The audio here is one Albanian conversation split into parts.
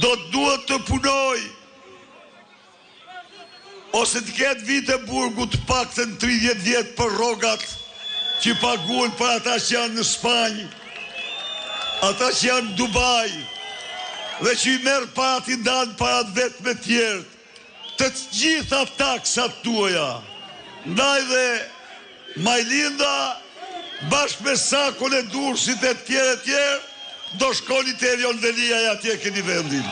duhet të punoj, ose të ketë vite burgu të paktën 30 vjetë për rrogat që paguën për ata që janë në Spanjë, ata që janë në Dubai, dhe që i merë parat i ndanë parat vetë me tjertë, të gjitha taksat tuaja. Ndaj dhe Majlinda, bashkë me Sakun e Durrësit e tjerë, do shkoni të Erion Velia e atje keni vendin.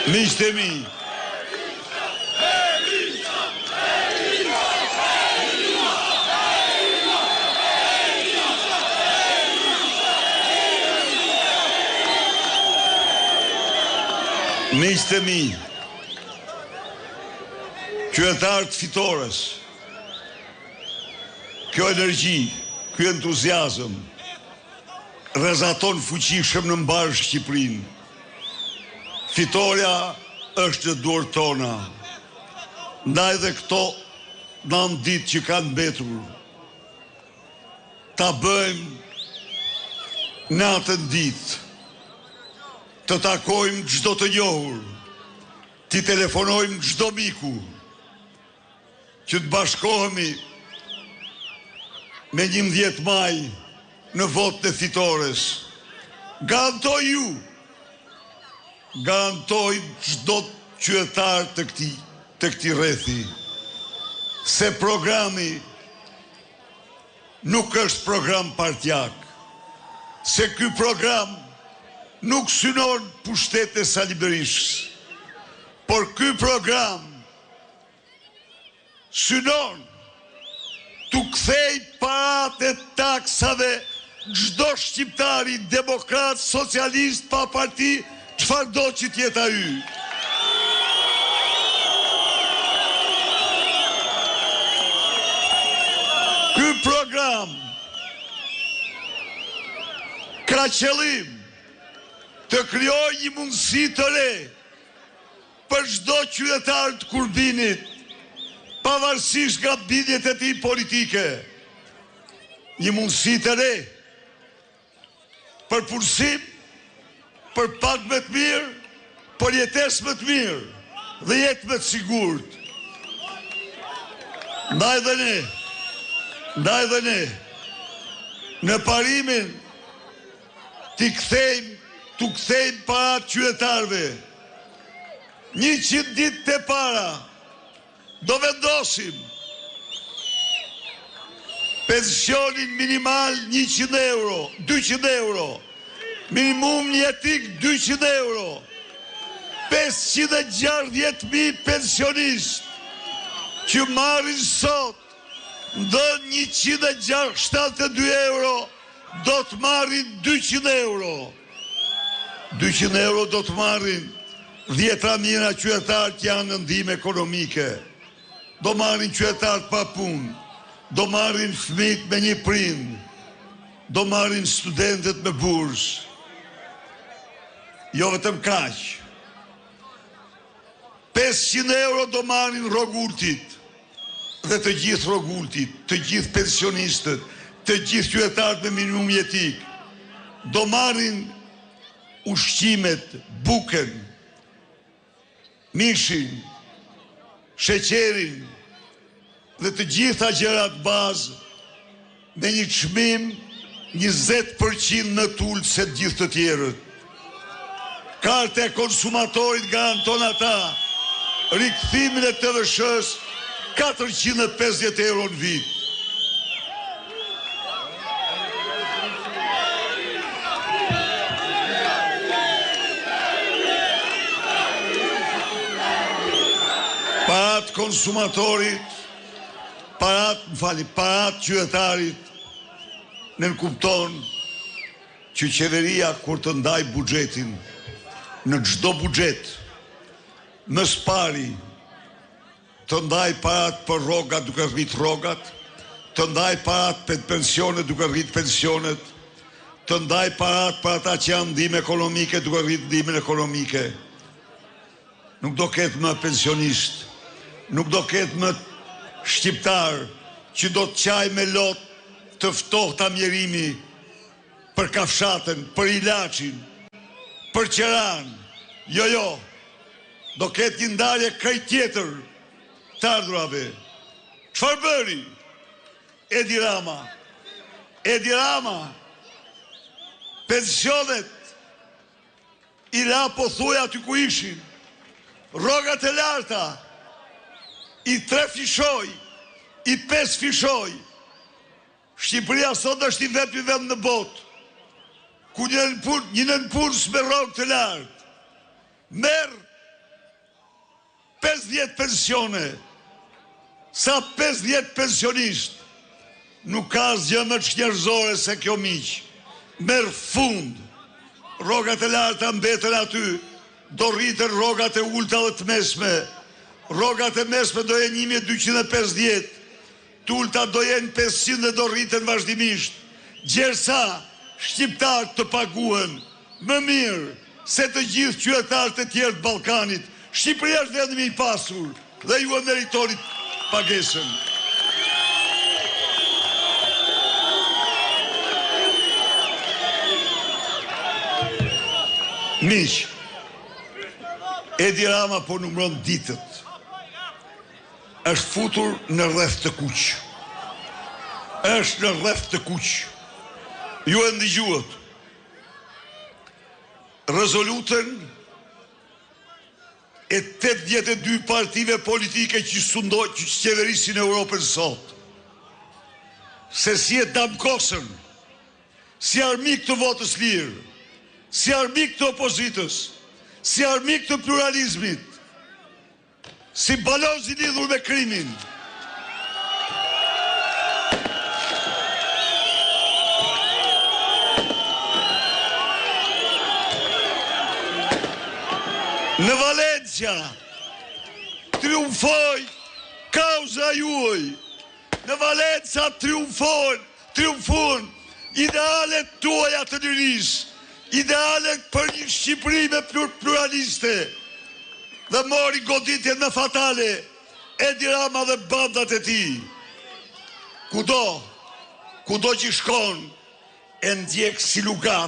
Miqtë e mi, miqtë e mi, qytetarët fitores, kjo energji, kjo entuziazëm, rrezaton fuqishëm në mbarë Shqipërinë. Fitoria është në duart tona. Ndaj dhe këto 9 ditë që kanë mbetur, ta bëjmë natën ditë, të takojmë çdo të njohur, t'i telefonojmë çdo miku, që të bashkohemi me 11 maj në votën e fitores. Garantoj ju, garantoj çdo qytetar të këtij rrethi, se programi nuk është program partijak, se ky program nuk synon pushtetin e Sali Berishës, por ky program synon t'u kthej parat e taksave çdo shqiptari demokrat, socialist, pa parti, çfarë do që t'jetë ai. Ky program ka qëllim të krijojë një mundësi të re për çdo qytetar të Kurbinit, pavarësisht nga bindjet e tij politike. Një mundësi të re për punësim, për pak më të mirë, për jetesë më të mirë dhe jetë më të sigurt. Ndaj dhe ne, në parimin t'u kthejmë parat qytetarëve. 100 ditë të para do vendosim pensionin minimal 100 euro, 200 euro, minimum jetik 200 euro, 560.000 pensionistë që marrin sot ndë 172 euro, do të marrin 200 euro. 200 euro do të marrin 10.000 qytetarë që janë në ndihmë ekonomike, do marrin qytetarët pa punë, do marrin fëmijët me një prind, do marrin studentët me bursë. Jo vetëm kaq. 500 euro do marrin rrogultit, dhe të gjithë rrogultit, të gjithë pensionistët, të gjithë qytetarët me minimum jetik, do marrin ushqimet, bukën, mishin, sheqerin dhe të gjitha gjërat bazë me një çmim 20% në tulë se të gjithë të tjerët. Karta e konsumatorit garanton ata rikthimin e TVSH-s 450 euro në vit. Parat konsumatorit, parat qytetarit, në kupton që qeveria kur të ndaj buxhetin, në çdo buxhet, më së pari të ndaj parat për rrogat duke rrit rrogat, të ndaj parat për pensionet duke rrit pensionet, të ndaj parat për ata që janë ndihmë ekonomike duke rrit ndihmën ekonomike. Nuk do ketë më pensionist, nuk do ketë më shqiptar që do të qaj me lot të ftohta mjerimi për kafshatën, për ilaçin, për qeran. Jo, do ketë një ndarje krejt tjetër të ardhurave. Çfarë bëri Edi Rama? Edi Rama pensionet i la po thuj aty ku ishin, rrogat e larta i 3 fishoj, i 5 fishoj. Shqipëria sot është i vetmi vend në botë ku një nënpunës me rrogë të lartë merr 50 pensione. Sa 50 pensionist. Nuk ka asgjë më njerëzore se kjo miq. Merr fund. Rrogat e larta mbeten aty, do rriten rrogat e ulta dhe të mesme. Rrogat e mesme do jenë 1250, të ulta do jenë 500 dhe do rriten vazhdimisht. Gjersa shqiptarët të paguen më mirë se të gjithë qytetarët e tjerë të Ballkanit. Shqipëria është vendi më i pasur dhe ju e meritoni pagesën. Miq, Edi Rama po numëron ditët. Është futur në rreth të kuq. Është në rreth të kuq. Ju e ndigjuat. Rezolutën e 82 partive politike që qeverisin Europën sot. Se si e damkosën, si armik të votës lirë, si armik të opozitës, si armik të pluralizmit, si baloz i lidhur me krimin. Në Valencia triumfoi kauza juaj. Në Valencia triumfon idealet tuaja të lirisë, idealet për një Shqipëri me pluraliste. Dhe mori goditjen më fatale Edi Rama dhe bandat e tij. Kudo që shkon e ndjek si lugat